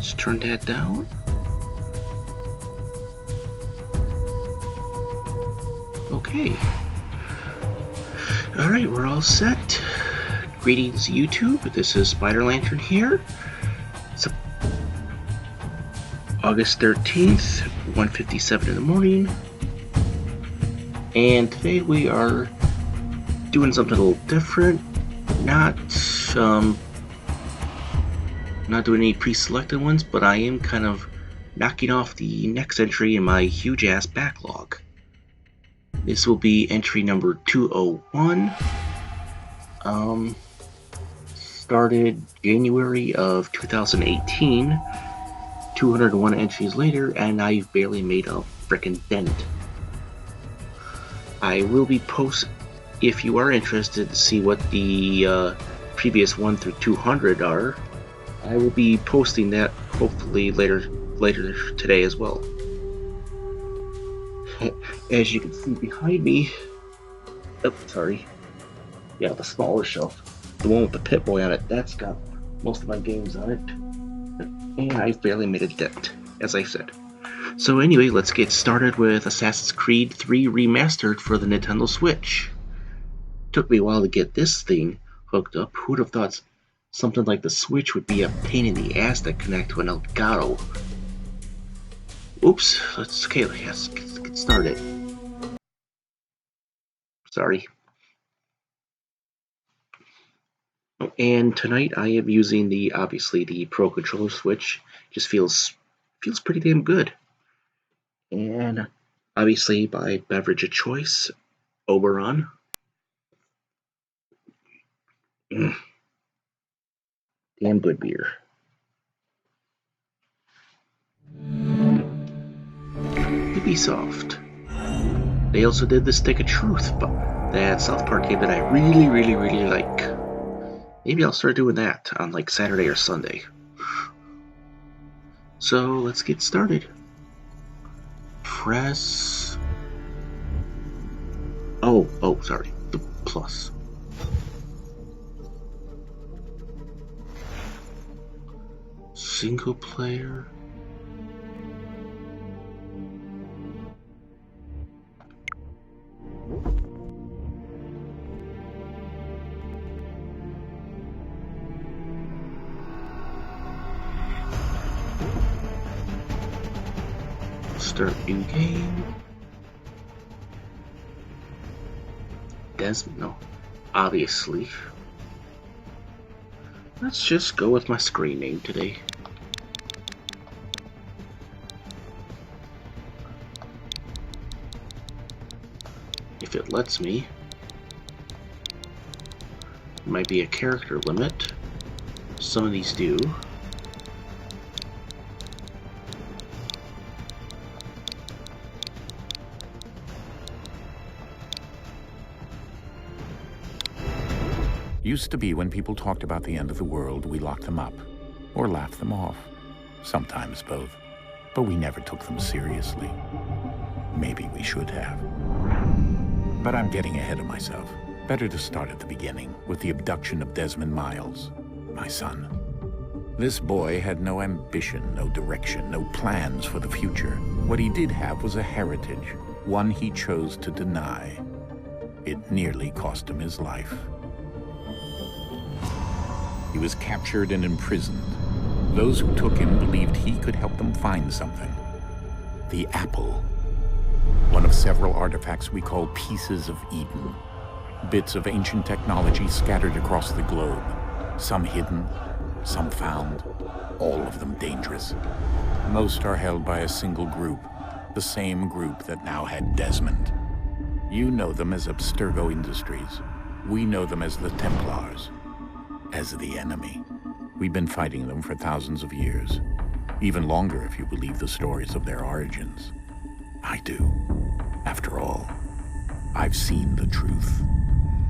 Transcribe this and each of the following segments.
Let's turn that down. Okay. Alright, we're all set. Greetings, YouTube. This is spiderlantern here. It's August 13th, 1:57 in the morning. And today we are doing something a little different. Not doing any pre-selected ones, but I am kind of knocking off the next entry in my huge-ass backlog. This will be entry number 201. Started January of 2018. 201 entries later, and I've barely made a frickin' dent. I will be if you are interested to see what the previous 1 through 200 are, I will be posting that hopefully later today as well. As you can see behind me, yeah, the smaller shelf, the one with the Pip-Boy on it, that's got most of my games on it, and I've barely made a dent, as I said. So anyway, let's get started with Assassin's Creed 3 Remastered for the Nintendo Switch. Took me a while to get this thing hooked up. Who would have thought something like the Switch would be a pain in the ass to connect to an Elgato? Oops, let's get started. Sorry. And tonight I am using obviously the Pro Controller Switch. Just feels pretty damn good. And obviously by beverage of choice, Oberon. Damn good beer. Ubisoft. They also did the Stick of Truth, but that South Park game that I really like. Maybe I'll start doing that on like Saturday or Sunday. So let's get started. Press. Sorry, the plus. Single player. Start new game. Desmond, no, obviously. Let's just go with my screen name today. If it lets me. Might be a character limit. Some of these do. Used to be when people talked about the end of the world, we locked them up, or laughed them off. Sometimes both. But we never took them seriously. Maybe we should have. But I'm getting ahead of myself. Better to start at the beginning, with the abduction of Desmond Miles, my son. This boy had no ambition, no direction, no plans for the future. What he did have was a heritage, one he chose to deny. It nearly cost him his life. He was captured and imprisoned. Those who took him believed he could help them find something. The apple. One of several artifacts we call pieces of Eden. Bits of ancient technology scattered across the globe. Some hidden, some found, all of them dangerous. Most are held by a single group, the same group that now had Desmond. You know them as Abstergo Industries. We know them as the Templars. As the enemy. We've been fighting them for thousands of years. Even longer if you believe the stories of their origins. I do. After all, I've seen the truth.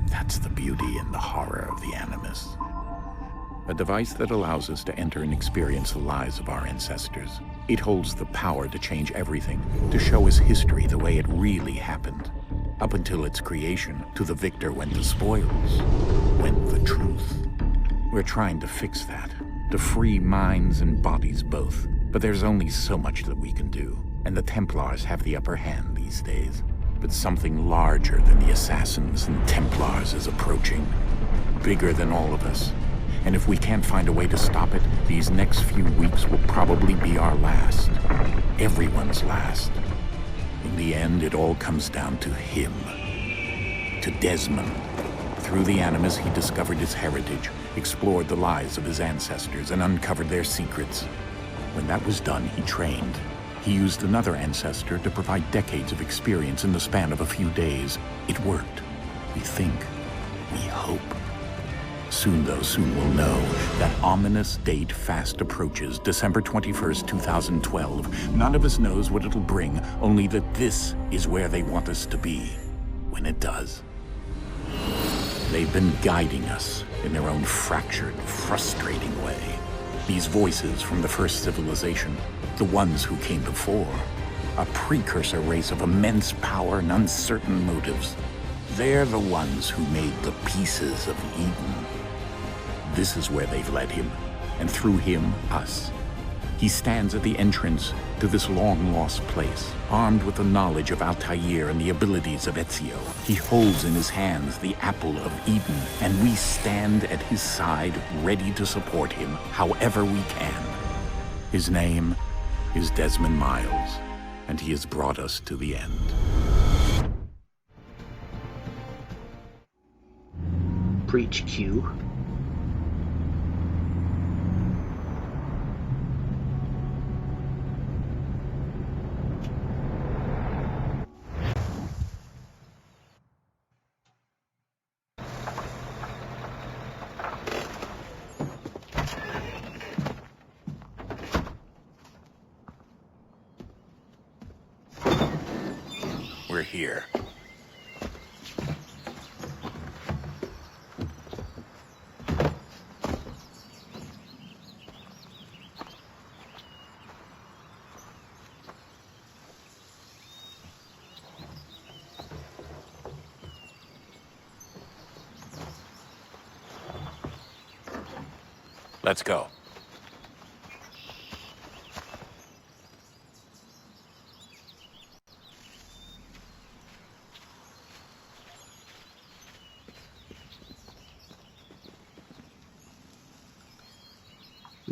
That's the beauty and the horror of the Animus. A device that allows us to enter and experience the lives of our ancestors. It holds the power to change everything, to show us history the way it really happened. Up until its creation, to the victor went the spoils, went the truth. We're trying to fix that, to free minds and bodies both. But there's only so much that we can do, and the Templars have the upper hand these days. But something larger than the Assassins and Templars is approaching, bigger than all of us. And if we can't find a way to stop it, these next few weeks will probably be our last. Everyone's last. In the end, it all comes down to him. To Desmond. Through the Animus, he discovered his heritage, explored the lives of his ancestors, and uncovered their secrets. When that was done, he trained. He used another ancestor to provide decades of experience in the span of a few days. It worked. We think. We hope. Soon, though, soon we'll know. That ominous date fast approaches, December 21st, 2012. None of us knows what it'll bring, only that this is where they want us to be when it does. They've been guiding us in their own fractured, frustrating way. These voices from the first civilization, the ones who came before, a precursor race of immense power and uncertain motives. They're the ones who made the pieces of Eden. This is where they've led him, and through him, us. He stands at the entrance to this long-lost place, armed with the knowledge of Altair and the abilities of Ezio. He holds in his hands the apple of Eden, and we stand at his side, ready to support him however we can. His name is Desmond Miles, and he has brought us to the end. Preach Q. We're here. Let's go.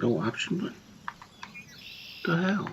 No option, but the hell?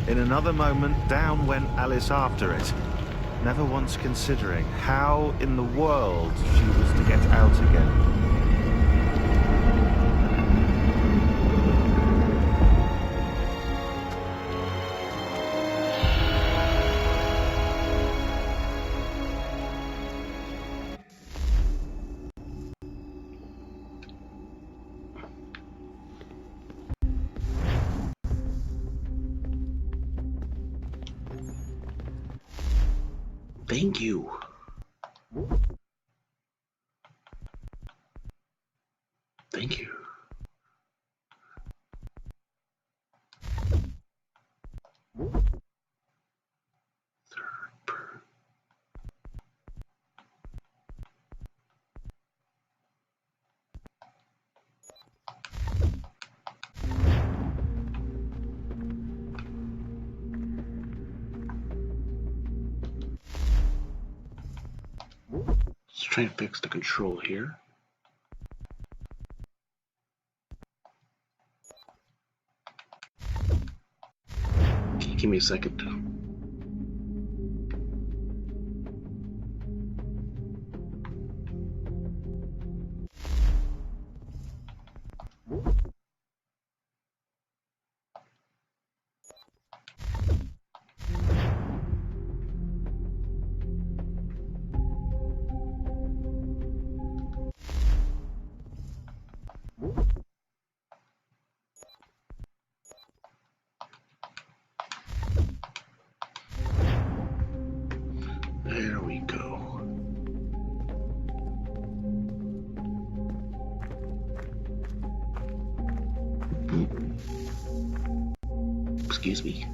In another moment, down went Alice after it, never once considering how in the world she was to get out again. Thank you. Thank you. Let's try and fix the control here. Okay, give me a second. Excuse me.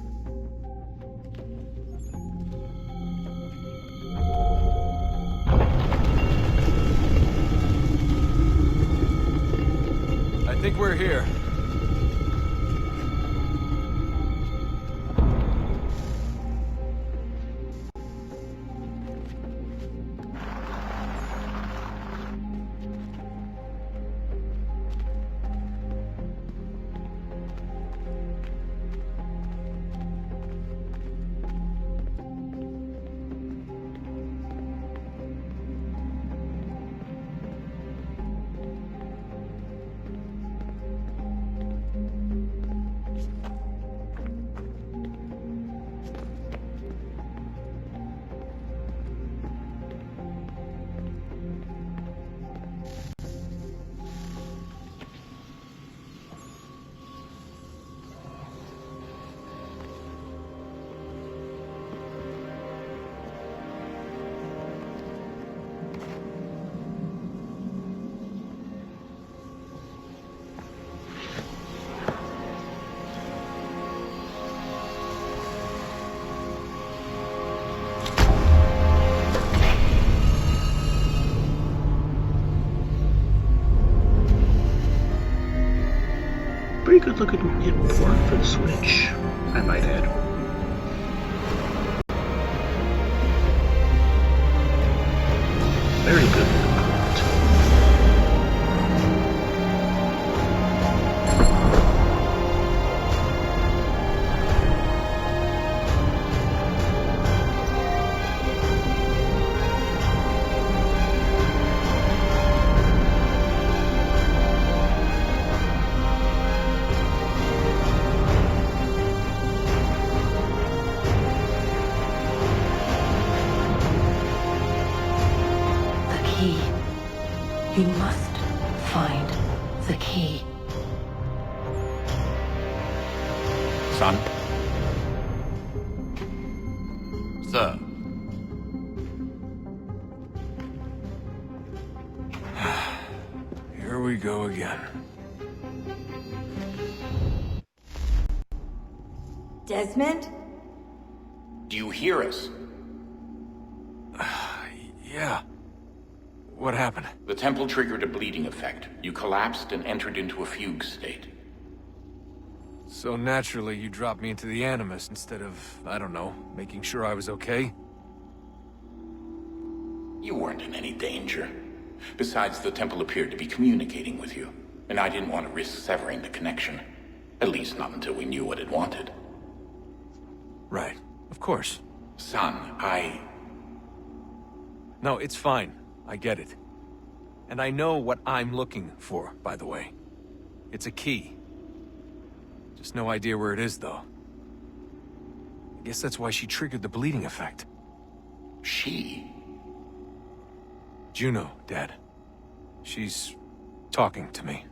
I think we're here. Pretty good looking port for the Switch, I might add. Very good looking port. You must find the key. Son? Sir. Here we go again. Desmond? Do you hear us? Yeah. What happened? The temple triggered a bleeding effect. You collapsed and entered into a fugue state. So naturally, you dropped me into the Animus instead of, I don't know, making sure I was okay? You weren't in any danger. Besides, the temple appeared to be communicating with you, and I didn't want to risk severing the connection. At least not until we knew what it wanted. Right. Of course. Son, No, it's fine. I get it. And I know what I'm looking for, by the way. It's a key. Just no idea where it is, though. I guess that's why she triggered the bleeding effect. She? Juno, Dad. She's talking to me.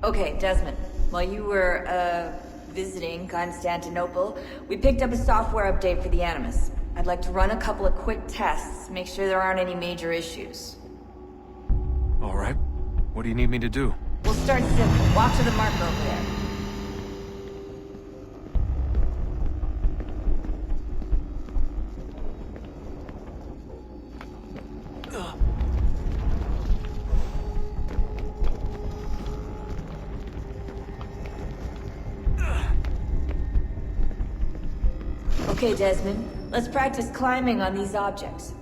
Okay, Desmond. While you were, visiting Constantinople, we picked up a software update for the Animus. I'd like to run a couple of quick tests, make sure there aren't any major issues. All right. What do you need me to do? We'll start simple. Walk to the marker over there. Okay, Desmond. Let's practice climbing on these objects.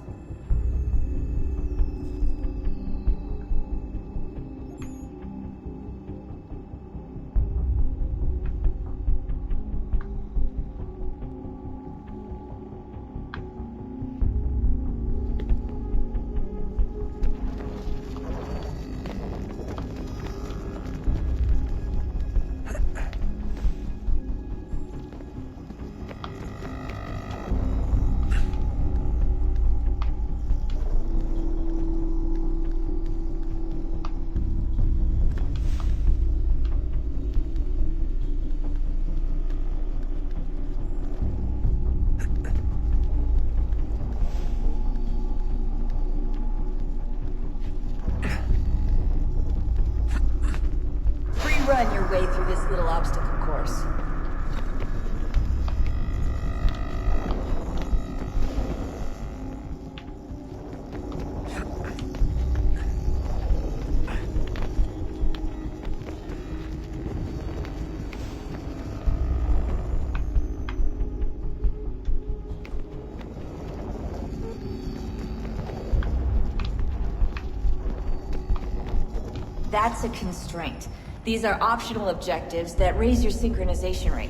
That's a constraint. These are optional objectives that raise your synchronization rate.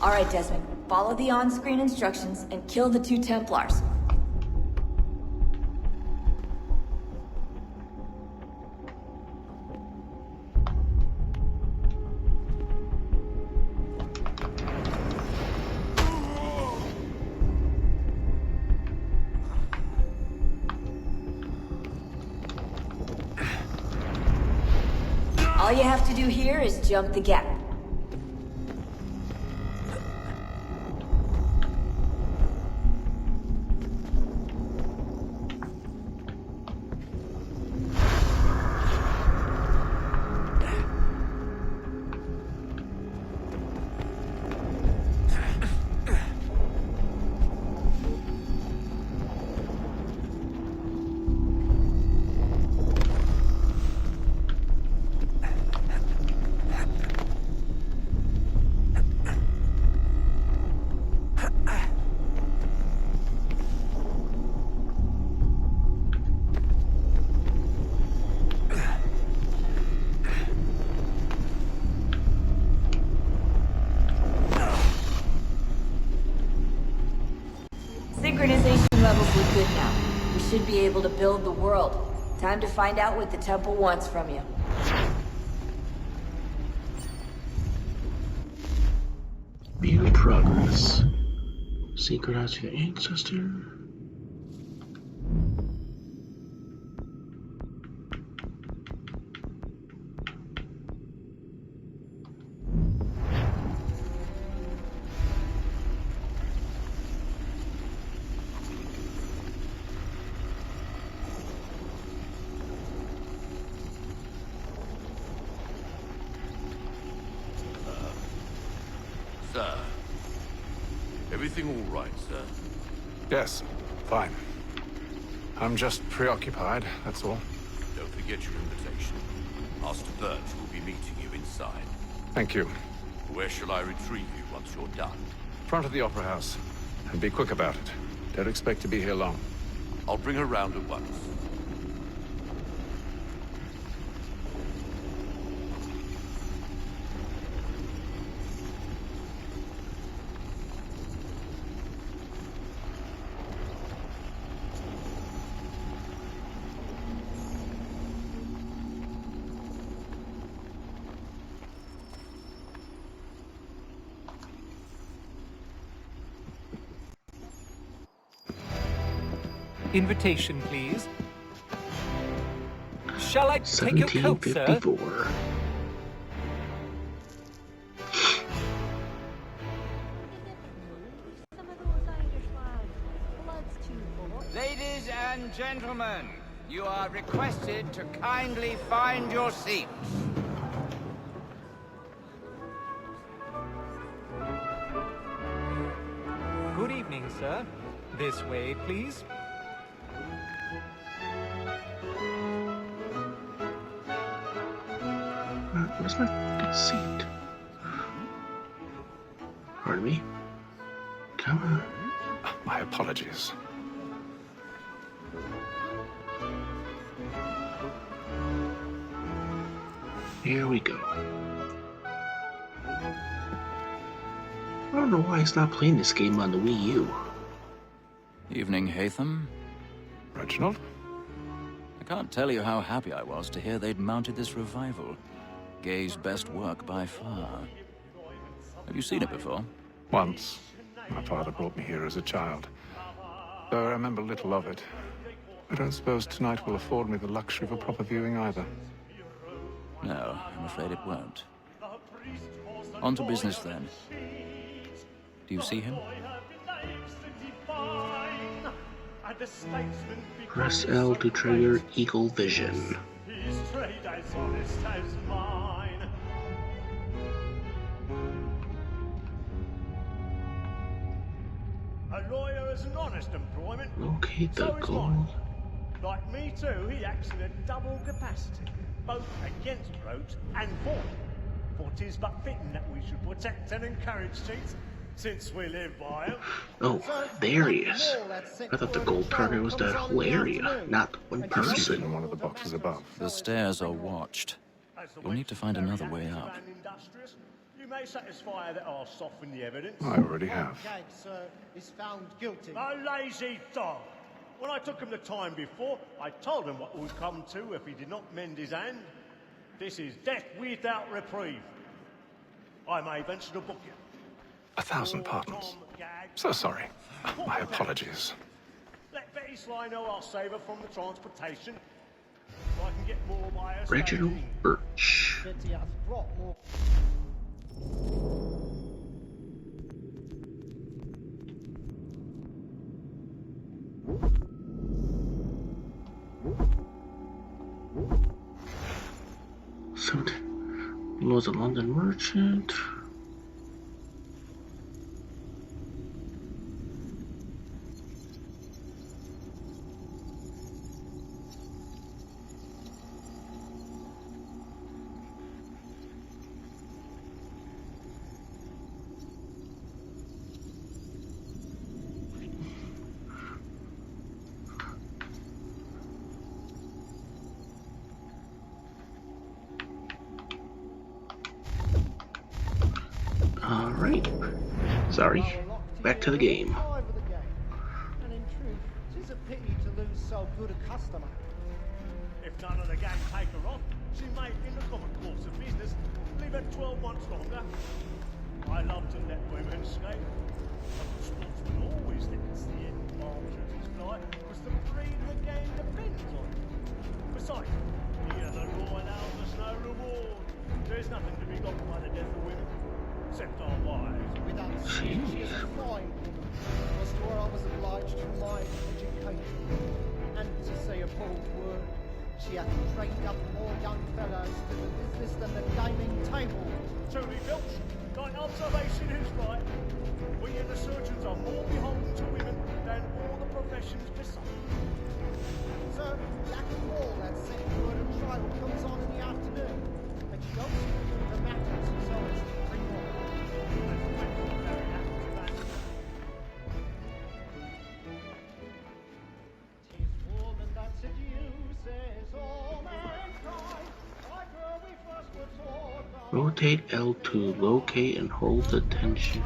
Alright, Desmond. Follow the on-screen instructions and kill the 2 Templars. All you have to do here is jump the gap. Synchronization levels look good now. We should be able to build the world. Time to find out what the temple wants from you. View progress. Synchronize your ancestor. Sir. Everything all right, sir? Yes, fine. I'm just preoccupied, that's all. Don't forget your invitation. Master Birch will be meeting you inside. Thank you. Where shall I retrieve you once you're done? Front of the Opera House. And be quick about it. Don't expect to be here long. I'll bring her round at once. Invitation, please. Shall I take your coat, sir? 1754. Ladies and gentlemen, you are requested to kindly find your seats. Good evening, sir. This way, please. Where's my fucking seat? Pardon me? Come on. My apologies. Here we go. I don't know why it's not playing this game on the Wii U. Evening, Hatham. Reginald? I can't tell you how happy I was to hear they'd mounted this revival. Gay's best work by far. Have you seen it before? Once. My father brought me here as a child. Though I remember little of it. I don't suppose tonight will afford me the luxury of a proper viewing either. No, I'm afraid it won't. On to business then. Do you see him? Press L to trigger Eagle Vision. A lawyer is an honest employment. Locate the So is goal. mine. Like me too, he acts in a double capacity, both against roach and for. For 'tis but fitting that we should protect and encourage cheats, since we live by 'em. Oh, there he is. I thought the gold target was that whole area, not one He's seated person. in one of the boxes above. The stairs are watched. You'll need to find another way up. You may satisfy that I'll soften the evidence. I already have. Is found guilty. A lazy dog. When I took him the time before, I told him what would come to if he did not mend his hand. This is death without reprieve. I may venture to book you. 1,000 pardons. So sorry. My apologies. Let Betty Sly know I'll save her from the transportation. So I can get more by her. Reginald Birch. Betty has brought more. Was a London merchant. Alright. Sorry. Back to the game. And in truth, 'tis a pity to lose so good a customer. If none of the gang take her off, she may, in the common course of business, leave her 12 months longer. I love to let women skate. But the sportsman always thinks the end marches his flight, because the breed of the game depends on it. Besides, here the law allows us no reward. There's nothing to be got by the death of women. Except our wives. Without sin, she is a fine woman. Was to her I was obliged to my education. And to say a bold word, she hath trained up more young fellows to the business than the gaming table. Truly, Filch, thine observation is right. We and the surgeons are more beholden to women than all the professions beside. Sir, black and wall that same word of trial comes on in the afternoon. And she goes to the matters so as to bring on. Rotate L to locate and hold the tension.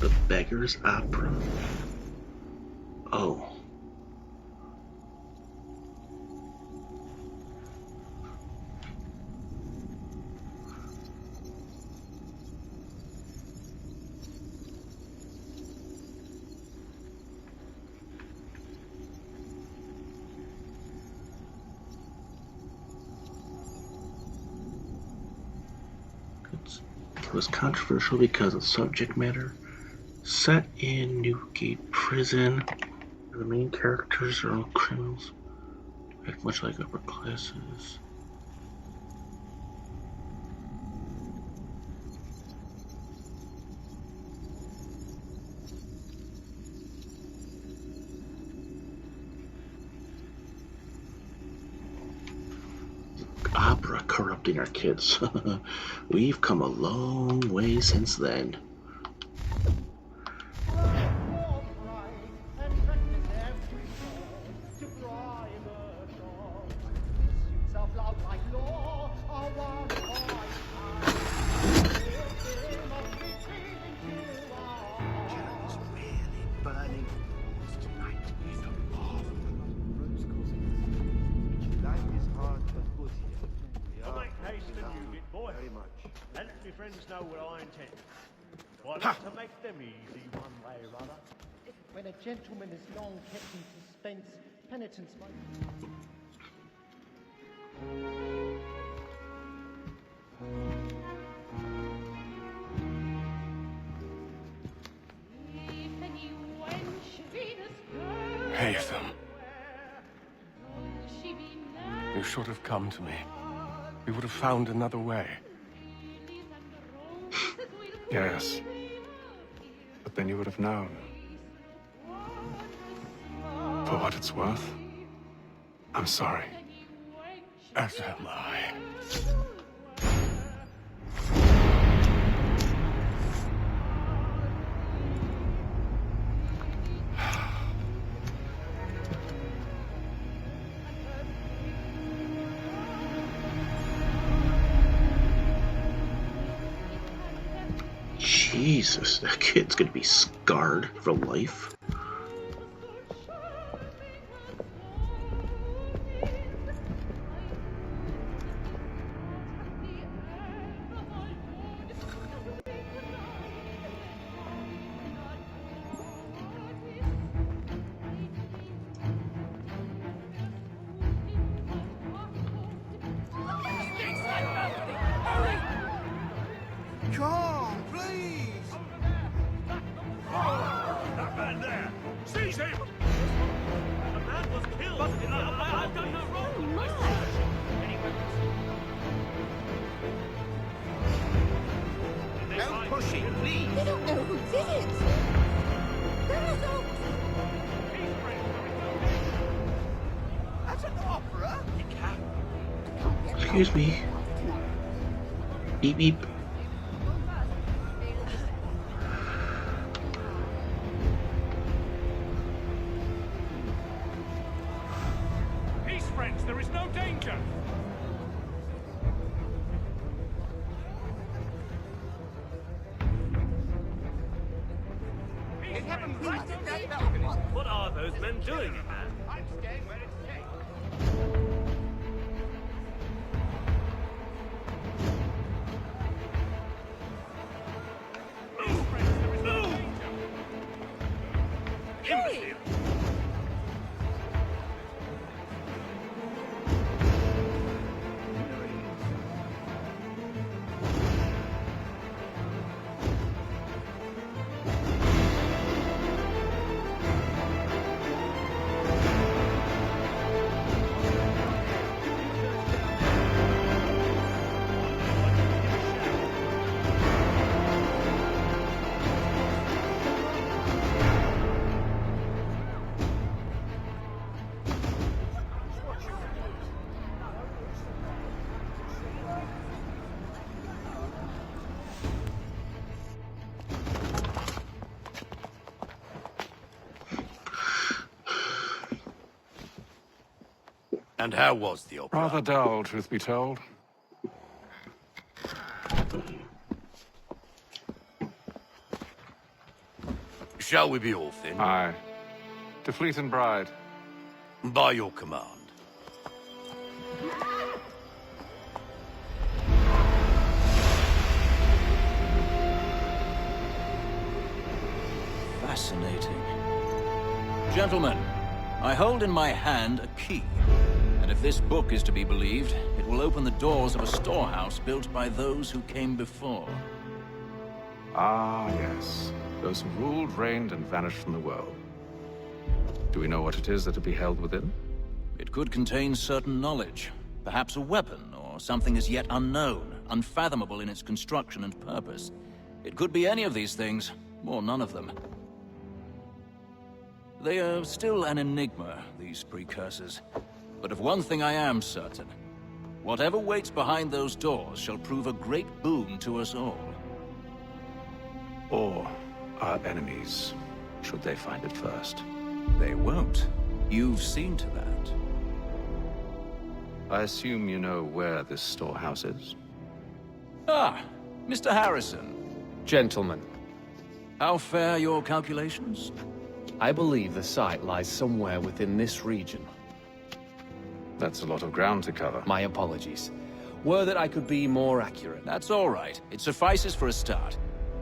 The Beggar's Opera. Oh. It was controversial because of subject matter. Set in Newgate Prison, the main characters are all criminals, act much like upper classes. Opera corrupting our kids. We've come a long way since then. Know what I intend. Well, to make them easy one way or other. When a gentleman is long kept in suspense, penitence might... Haytham. You should have come to me. We would have found another way. Yes. But then you would have known. For what it's worth, I'm sorry. As am I. Jesus, that kid's gonna be scarred for life. Come, please! That man there! Seize him! The man was killed! I've done no wrong! No pushing, please! We don't know who did it! That's an opera! Excuse me. Beep beep. Peace, friends, there is no danger! It happened right in that balcony! What are those men doing, man? I'm staying where it's safe. Peace, friends, there is no danger! Imbecile! And how was the opera? Rather dull, truth be told. Shall we be off then? Aye. To Fleet and Bride. By your command. Fascinating. Gentlemen, I hold in my hand a key. And if this book is to be believed, it will open the doors of a storehouse built by those who came before. Ah, yes. Those who ruled, reigned, and vanished from the world. Do we know what it is that will be held within? It could contain certain knowledge. Perhaps a weapon, or something as yet unknown, unfathomable in its construction and purpose. It could be any of these things, or none of them. They are still an enigma, these precursors. But of one thing I am certain. Whatever waits behind those doors shall prove a great boon to us all. Or our enemies, should they find it first. They won't. You've seen to that. I assume you know where this storehouse is? Ah, Mr. Harrison. Gentlemen, How fare your calculations? I believe the site lies somewhere within this region. That's a lot of ground to cover. My apologies. Were that I could be more accurate. That's all right. It suffices for a start.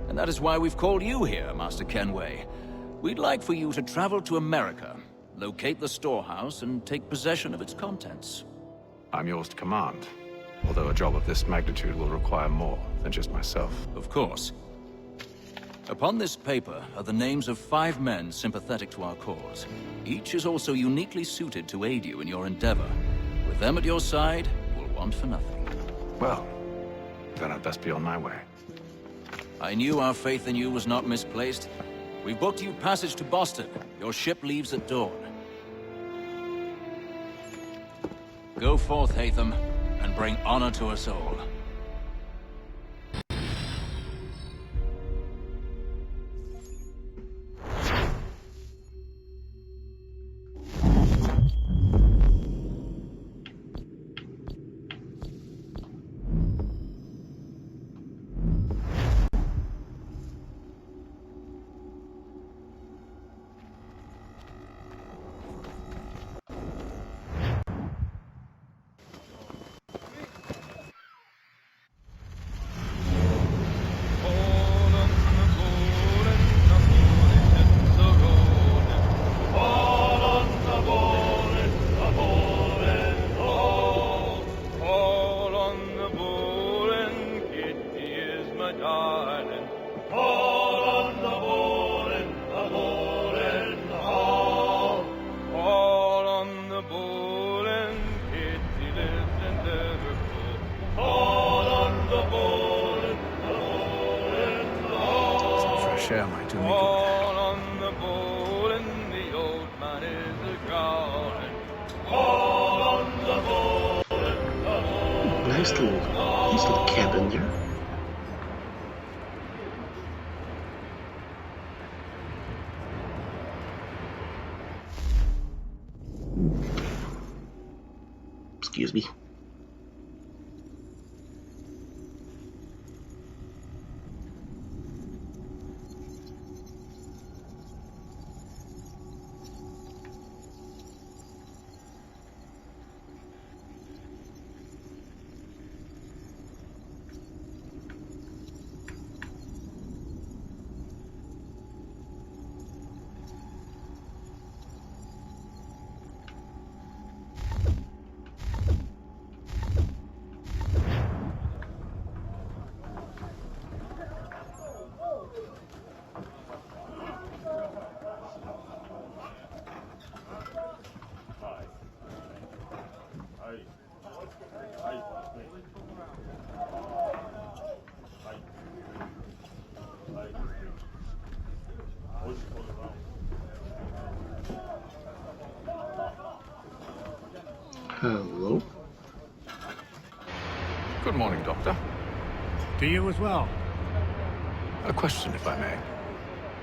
And that is why we've called you here, Master Kenway. We'd like for you to travel to America, locate the storehouse, and take possession of its contents. I'm yours to command, although a job of this magnitude will require more than just myself. Of course. Upon this paper are the names of 5 men sympathetic to our cause. Each is also uniquely suited to aid you in your endeavor. With them at your side, you will want for nothing. Well, then I'd best be on my way. I knew our faith in you was not misplaced. We've booked you passage to Boston. Your ship leaves at dawn. Go forth, Hatham, and bring honor to us all. Share might do me good. On the bowl and the old man is a-growling. On the bowl and the bowl. Nice little cabin there. Excuse me. Hello. Good morning, Doctor. To you as well. A question, if I may.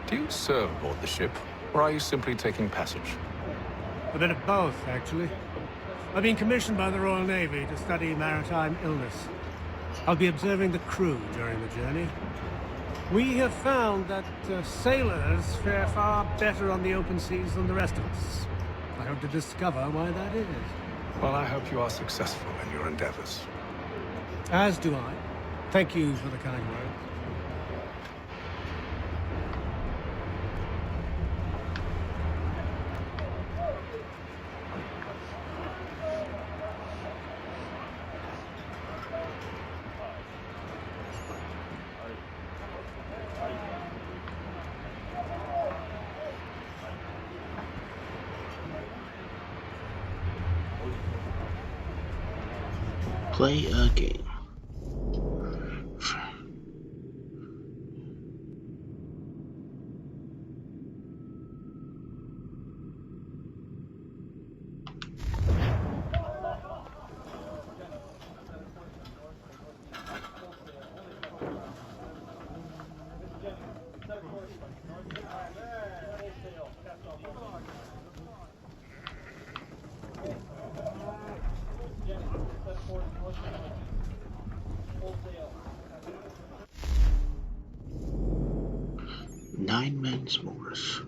Do you serve aboard the ship, or are you simply taking passage? A bit of both, actually. I've been commissioned by the Royal Navy to study maritime illness. I'll be observing the crew during the journey. We have found that sailors fare far better on the open seas than the rest of us. I hope to discover why that is. Well, I hope you are successful in your endeavors. As do I. Thank you for the kind words. Play a game. Nine men's s'mores.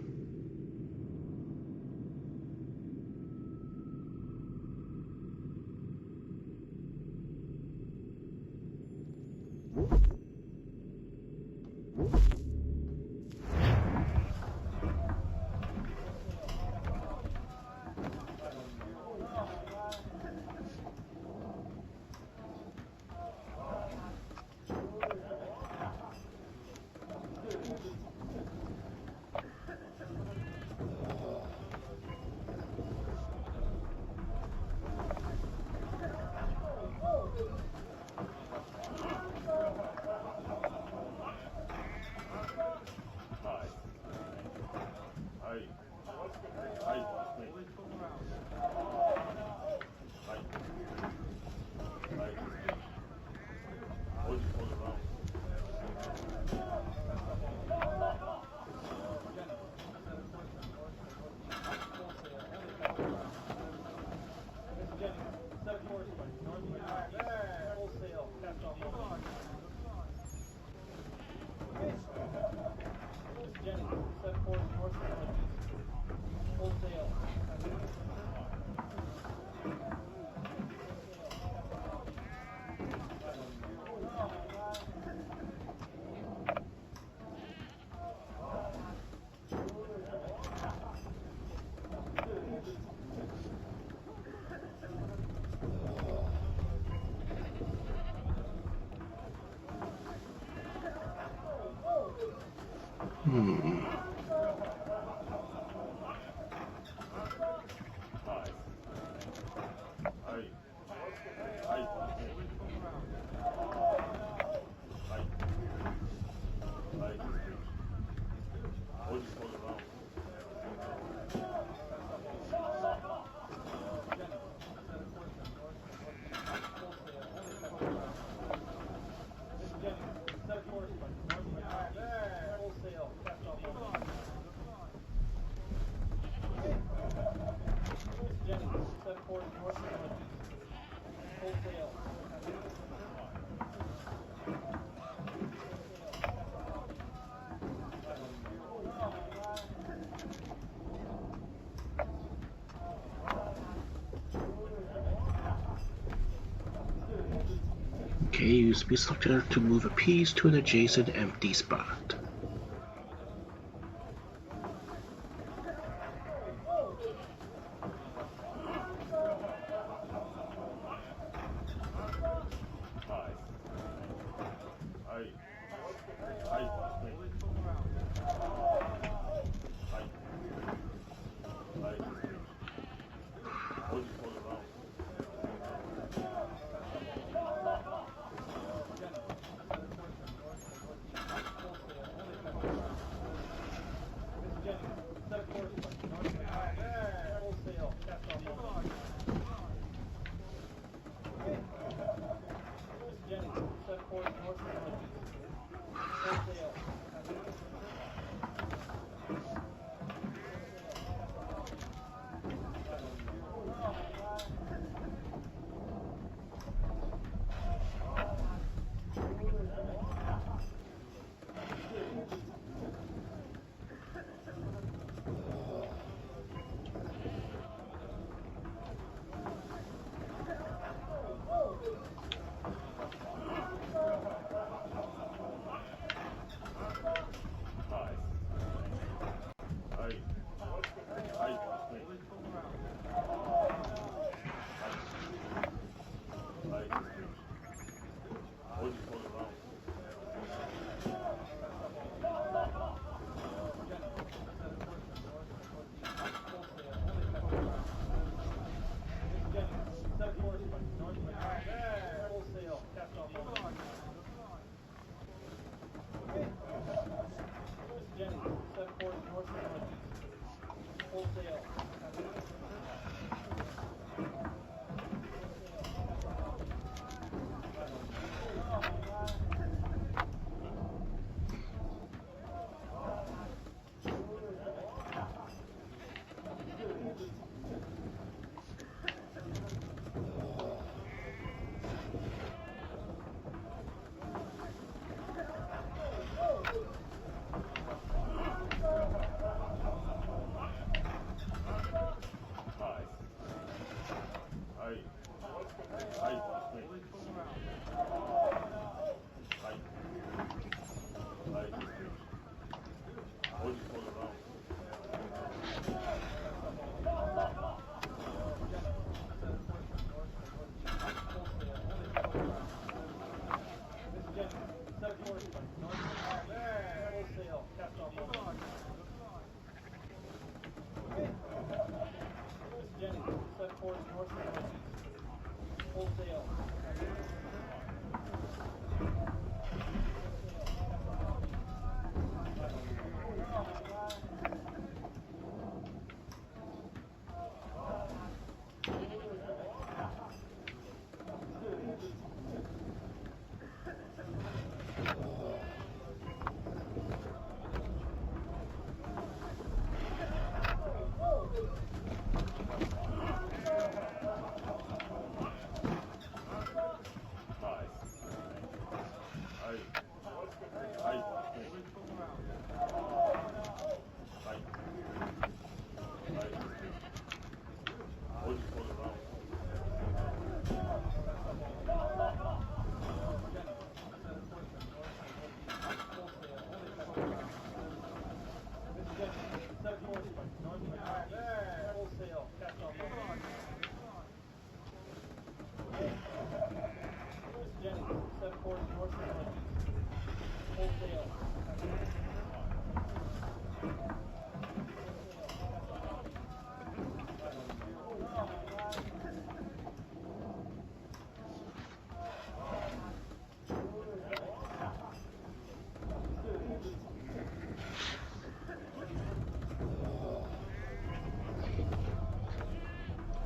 Okay, use the selector to move a piece to an adjacent empty spot.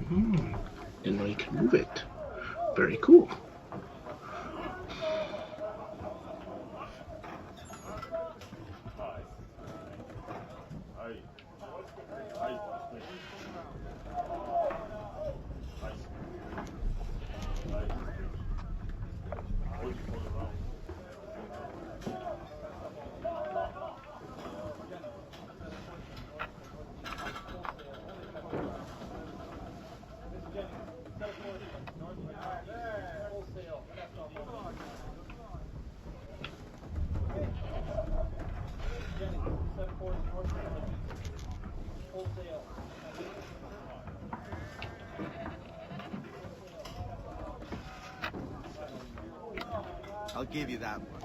And I can move it. Very cool. I'll give you that one.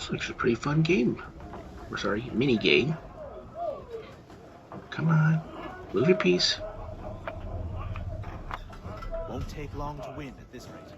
This looks a pretty fun game. Or sorry, mini game. Come on, move your piece. Won't take long to win at this rate.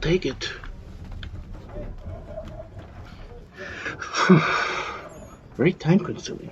take it. Very time consuming.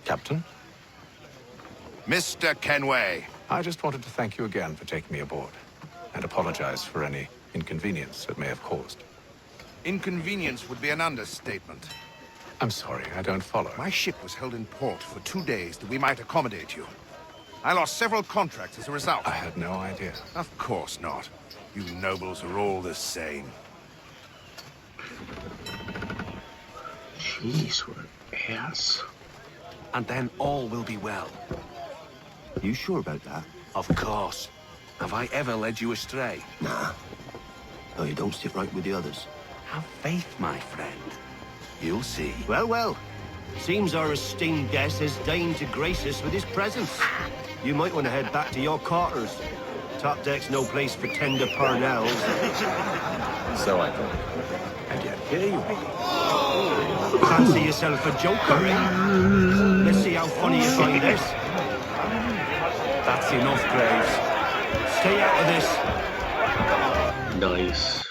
Captain? Mr. Kenway. I just wanted to thank you again for taking me aboard, and apologize for any inconvenience it may have caused. Inconvenience would be an understatement. I'm sorry, I don't follow. My ship was held in port for 2 days that we might accommodate you. I lost several contracts as a result. I had no idea. Of course not. You nobles are all the same. Jeez, what an ass. And then all will be well. You sure about that? Of course. Have I ever led you astray? Nah. No, you don't sit right with the others. Have faith, my friend. You'll see. Well, well. Seems our esteemed guest has deigned to grace us with his presence. You might want to head back to your quarters. Top deck's no place for tender parnells. So I thought. And yet, here you are. Fancy yourself a joker, eh? Let's see how funny you find this. That's enough, Graves. Stay out of this. Nice.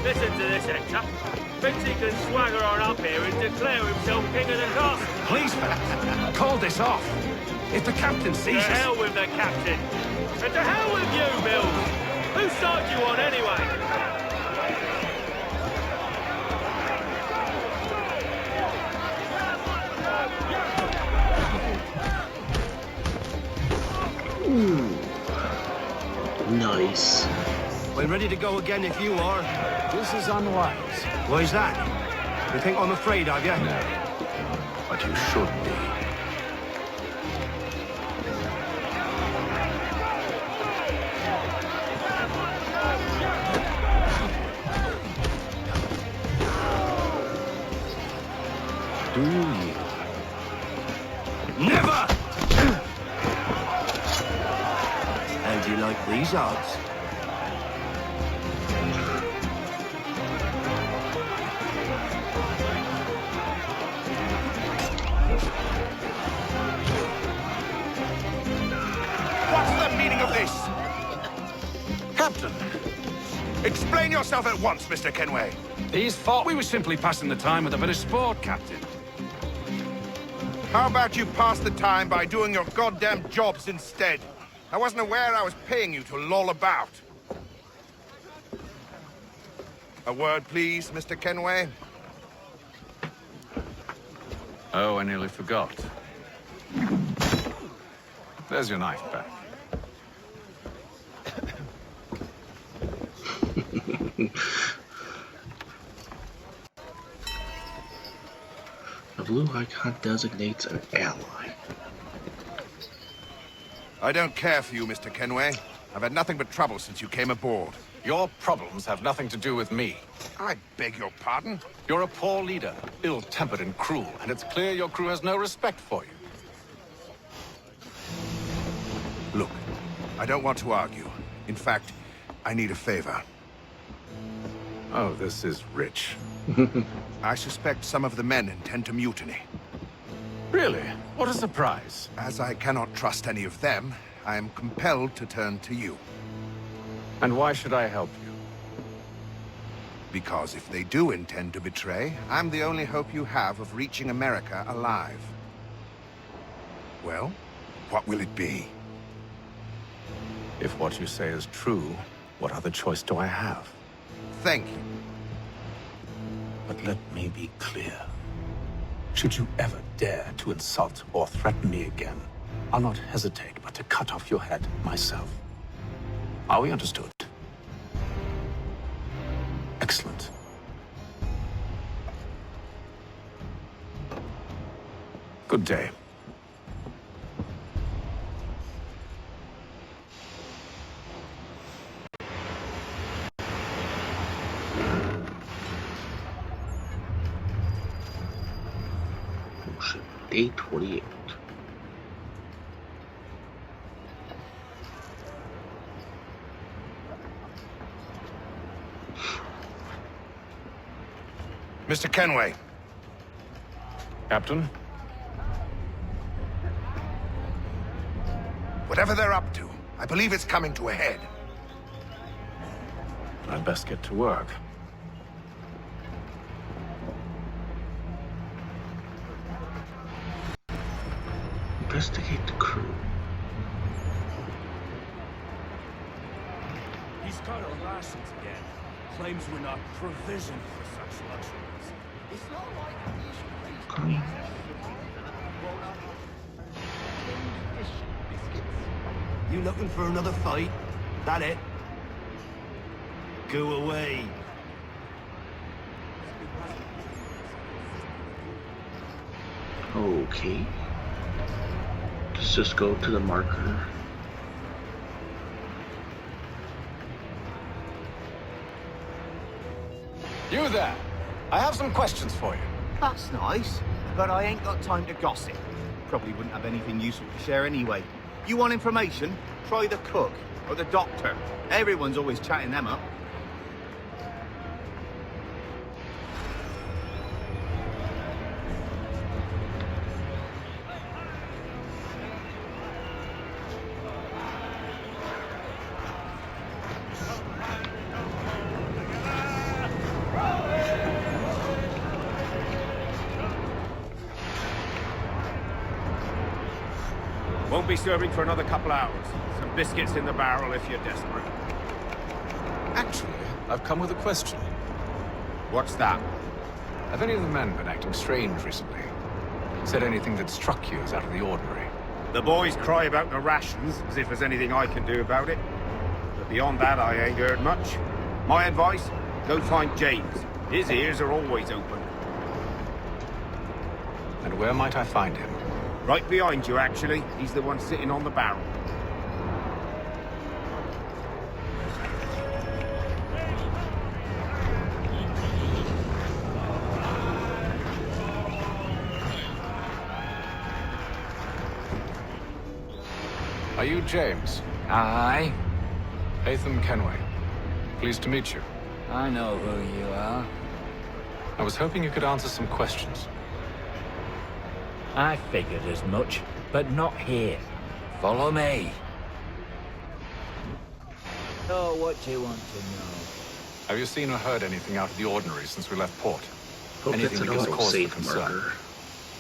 Listen to this, Hector. Thinks he can swagger on up here and declare himself king of the castle. Please, fellas, call this off. If the captain sees To us... hell with the captain. And to hell with you, Mills. Whose side you on, anyway? Nice. We're ready to go again if you are. This is unwise. Why's that? You think I'm afraid of you? No. But you should be. Do you yield? Never! How do you like these odds? What's the meaning of this? Captain! Explain yourself at once, Mr. Kenway. He's thought we were simply passing the time with a bit of sport, Captain. How about you pass the time by doing your goddamn jobs instead? I wasn't aware I was paying you to loll about. A word, please, Mr. Kenway. Oh, I nearly forgot. There's your knife back. The blue icon designates an ally. I don't care for you, Mr. Kenway. I've had nothing but trouble since you came aboard. Your problems have nothing to do with me. I beg your pardon? You're a poor leader, ill-tempered and cruel, and it's clear your crew has no respect for you. Look, I don't want to argue. In fact, I need a favor. Oh, this is rich. I suspect some of the men intend to mutiny. Really? What a surprise. As I cannot trust any of them, I am compelled to turn to you. And why should I help you? Because if they do intend to betray, I'm the only hope you have of reaching America alive. Well, what will it be? If what you say is true, what other choice do I have? Thank you. But let me be clear. Should you ever dare to insult or threaten me again, I'll not hesitate but to cut off your head myself. Are we understood? Excellent. Good day. Day 28. Mr. Kenway. Captain? Whatever they're up to, I believe it's coming to a head. I'd best get to work. Investigate the crew. He's got our rations again. Claims we're not provisioned for such luxuries. It's not like Coming. You looking for another fight? That it? Go away. Okay. Let's just go to the marker. You there! I have some questions for you. That's nice, but I ain't got time to gossip. Probably wouldn't have anything useful to share anyway. You want information? Try the cook or the doctor. Everyone's always chatting them up. Won't be serving for another couple hours. Some biscuits in the barrel if you're desperate. Actually, I've come with a question. What's that? Have any of the men been acting strange recently? Said anything that struck you as out of the ordinary? The boys cry about the rations, as if there's anything I can do about it. But beyond that, I ain't heard much. My advice? Go find James. His ears are always open. And where might I find him? Right behind you, actually. He's the one sitting on the barrel. Are you James? Aye. Hatham Kenway. Pleased to meet you. I know who you are. I was hoping you could answer some questions. I figured as much, but not here. Follow me. So what do you want to know? Have you seen or heard anything out of the ordinary since we left port? Hope Anything that's that gives an cause for safe concern? marker.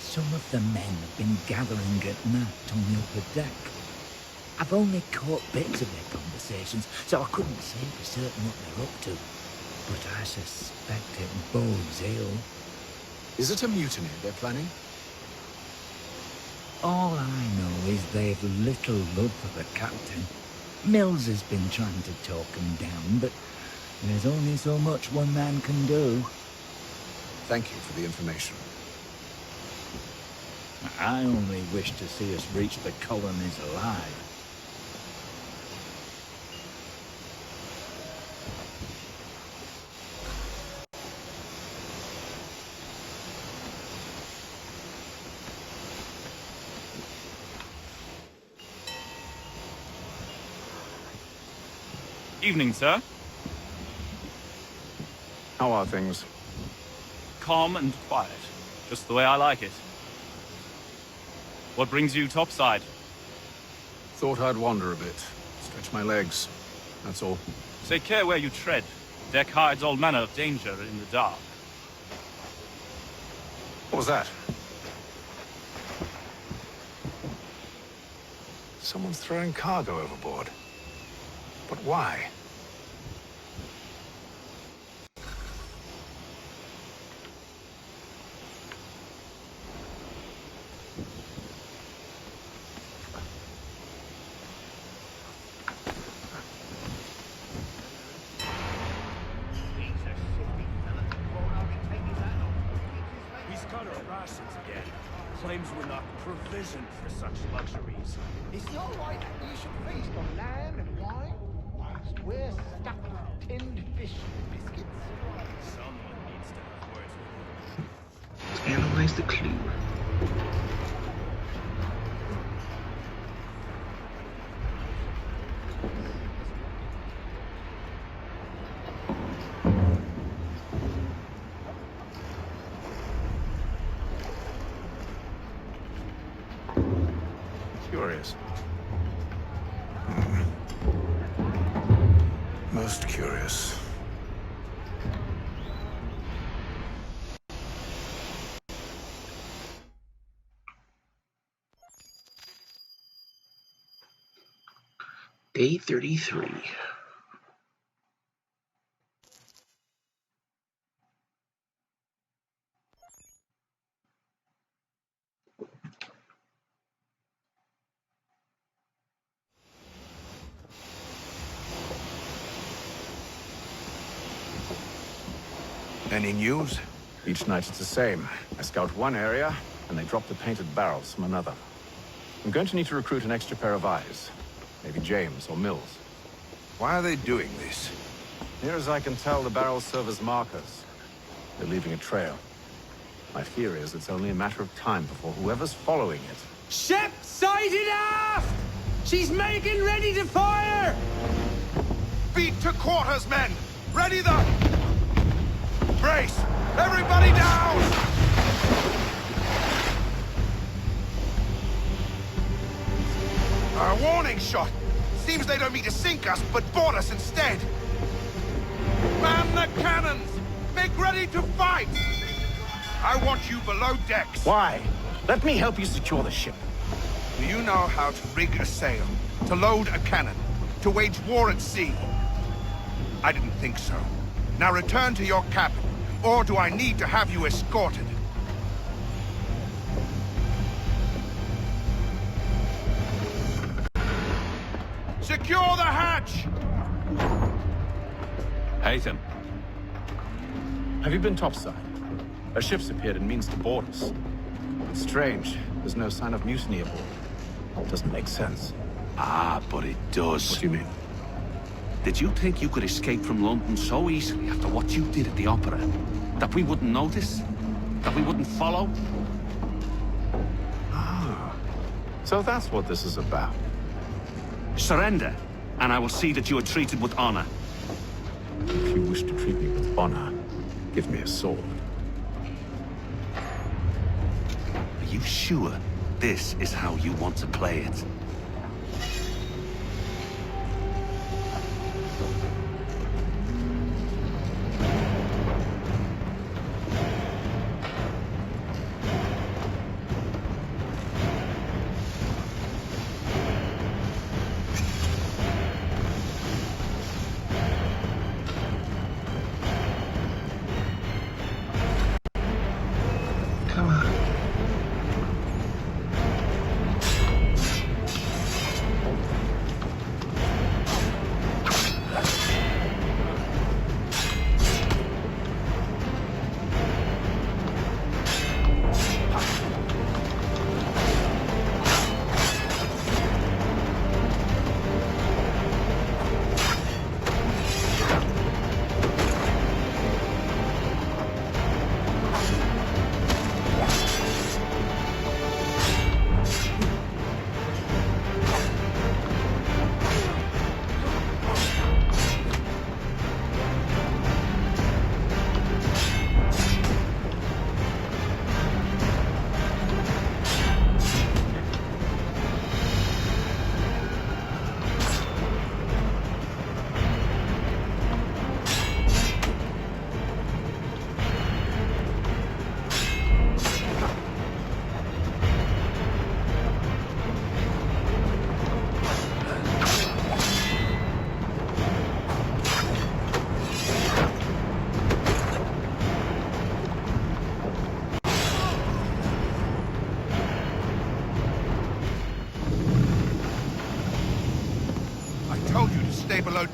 Some of the men have been gathering at night on the upper deck. I've only caught bits of their conversations, so I couldn't say for certain what they're up to. But I suspect it bodes ill. Is it a mutiny they're planning? All I know is they've little love for the captain. Mills has been trying to talk him down, but there's only so much one man can do. Thank you for the information. I only wish to see us reach the colonies alive. Evening, sir. How are things? Calm and quiet. Just the way I like it. What brings you topside? Thought I'd wander a bit. Stretch my legs. That's all. Take care where you tread. Deck hides all manner of danger in the dark. What was that? Someone's throwing cargo overboard. But why? He's cut our rations again. Claims we're not provisioned for such luxuries. It's not right that you should feast on lamb and wine. We're stuffed with tinned fish and biscuits. Someone needs to have words with him. Let's analyze the clue. Curious. Most curious. Day 33. Any news? Each night it's the same. I scout one area, and they drop the painted barrels from another. I'm going to need to recruit an extra pair of eyes. Maybe James or Mills. Why are they doing this? Near as I can tell, the barrels serve as markers. They're leaving a trail. My fear is it's only a matter of time before whoever's following it. Ship sighted aft! She's making ready to fire! Beat to quarters, men! Ready the... Brace! Everybody down! A warning shot! Seems they don't mean to sink us, but board us instead! Man the cannons! Make ready to fight! I want you below decks! Why? Let me help you secure the ship. Do you know how to rig a sail? To load a cannon? To wage war at sea? I didn't think so. Now return to your cabin, or do I need to have you escorted? Secure the hatch! Haytham. Have you been topside? A ship's appeared and means to board us. It's strange. There's no sign of mutiny aboard. It doesn't make sense. Ah, but it does. What do you mean? Did you think you could escape from London so easily after what you did at the opera? That we wouldn't notice? That we wouldn't follow? Ah. So that's what this is about. Surrender, and I will see that you are treated with honor. If you wish to treat me with honor, give me a sword. Are you sure this is how you want to play it? Come on.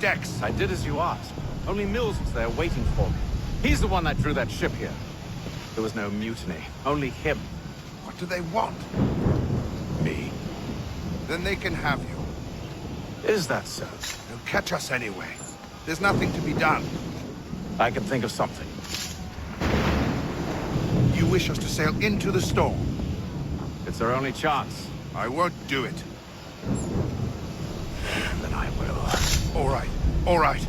decks. I did as you asked. Only Mills was there waiting for me. He's the one that drew that ship here. There was no mutiny, only him. What do they want? Me. Then they can have you. Is that so? They'll catch us anyway. There's nothing to be done. I can think of something. You wish us to sail into the storm? It's our only chance. I won't do it. Then I will. All right, all right.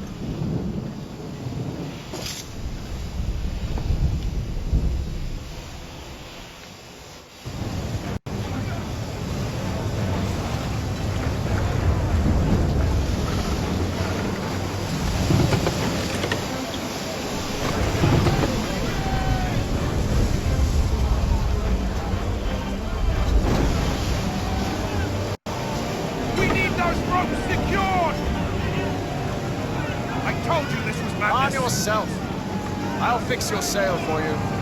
Yourself. I'll fix your sail for you.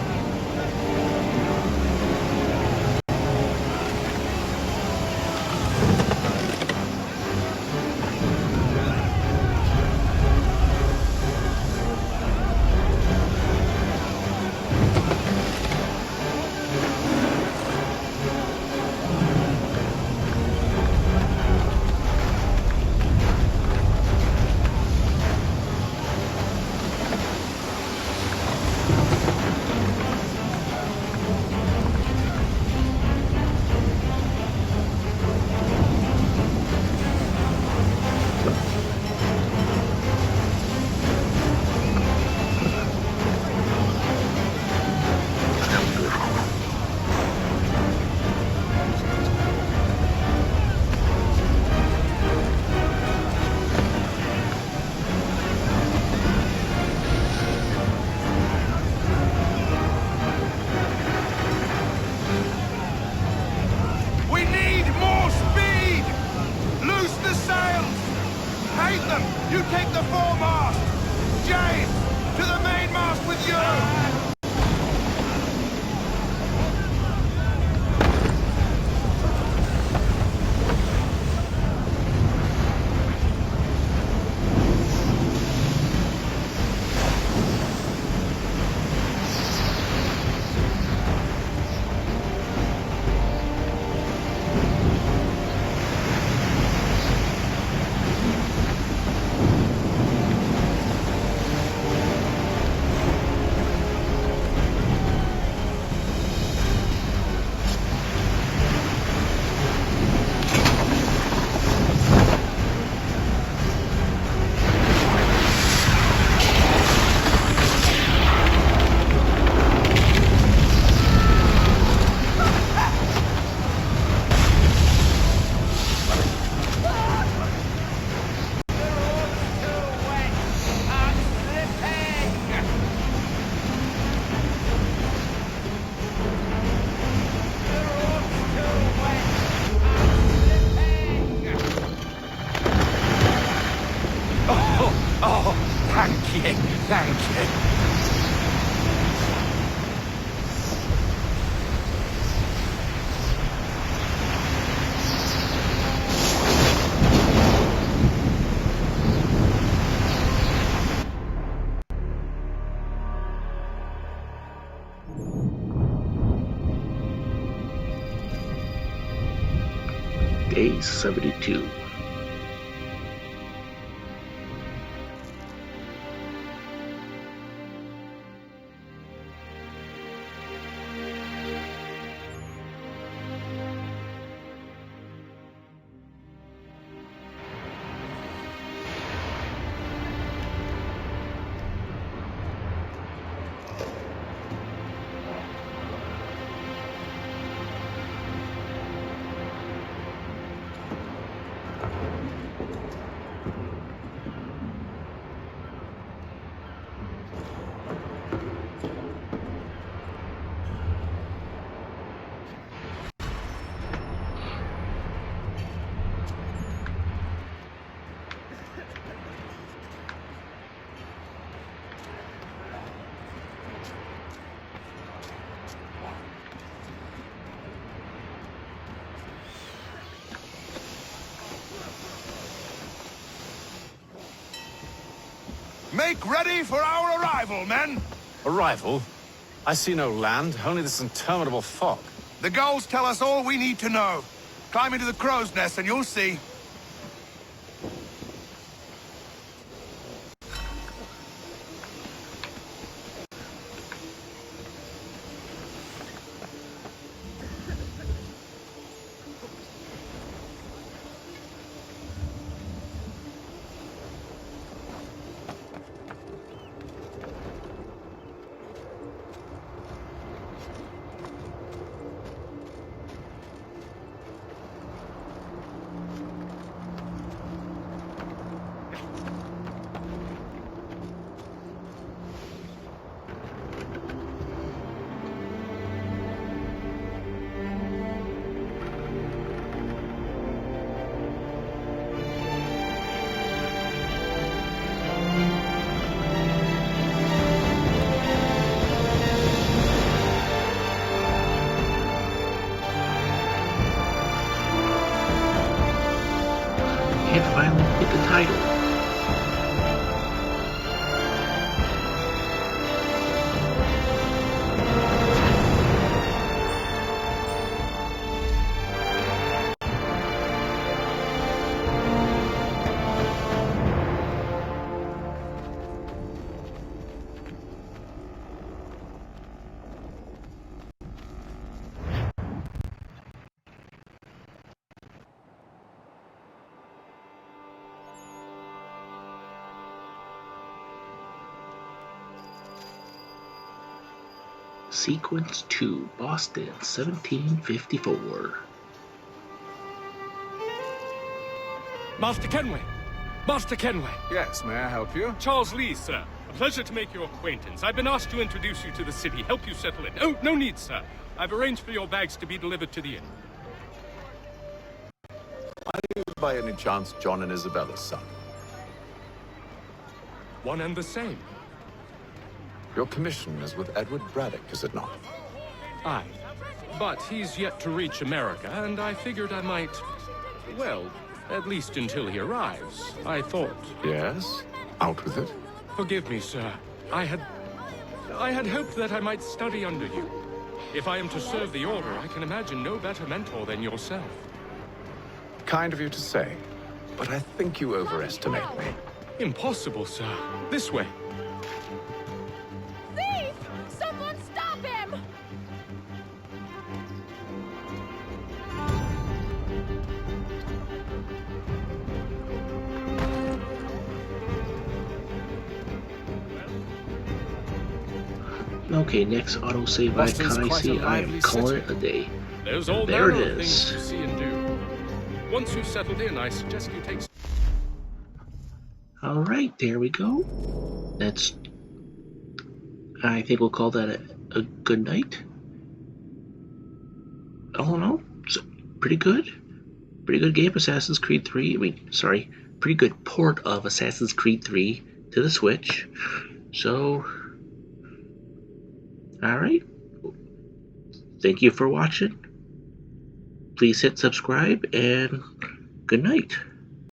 You take the foremast! James, to the mainmast with you! Thank you. Day 72. Make ready for our arrival, men! Arrival? I see no land, only this interminable fog. The gulls tell us all we need to know. Climb into the crow's nest and you'll see. And finally hit the title. Sequence 2, Boston, 1754. Master Kenway! Master Kenway! Yes, may I help you? Charles Lee, sir. A pleasure to make your acquaintance. I've been asked to introduce you to the city, help you settle in. Oh, no need, sir. I've arranged for your bags to be delivered to the inn. Are you by any chance John and Isabella's son? One and the same. Your commission is with Edward Braddock, is it not? Aye. But he's yet to reach America, and I figured I might... Well, at least until he arrives, I thought. Yes? Out with it. Forgive me, sir. I had hoped that I might study under you. If I am to serve the Order, I can imagine no better mentor than yourself. Kind of you to say, but I think you overestimate me. Impossible, sir. This way. Thief! Someone stop him! Okay, next autosave icon I see, I am calling it a day. There's all There it manner of things is. to see and do. Once you've settled in, I suggest you take... Alright, there we go. That's... I think we'll call that a good night. All in all, it's pretty good. Pretty good game, Assassin's Creed 3. I mean, sorry, pretty good port of Assassin's Creed 3 to the Switch. So... Alright. Thank you for watching. Please hit subscribe and good night.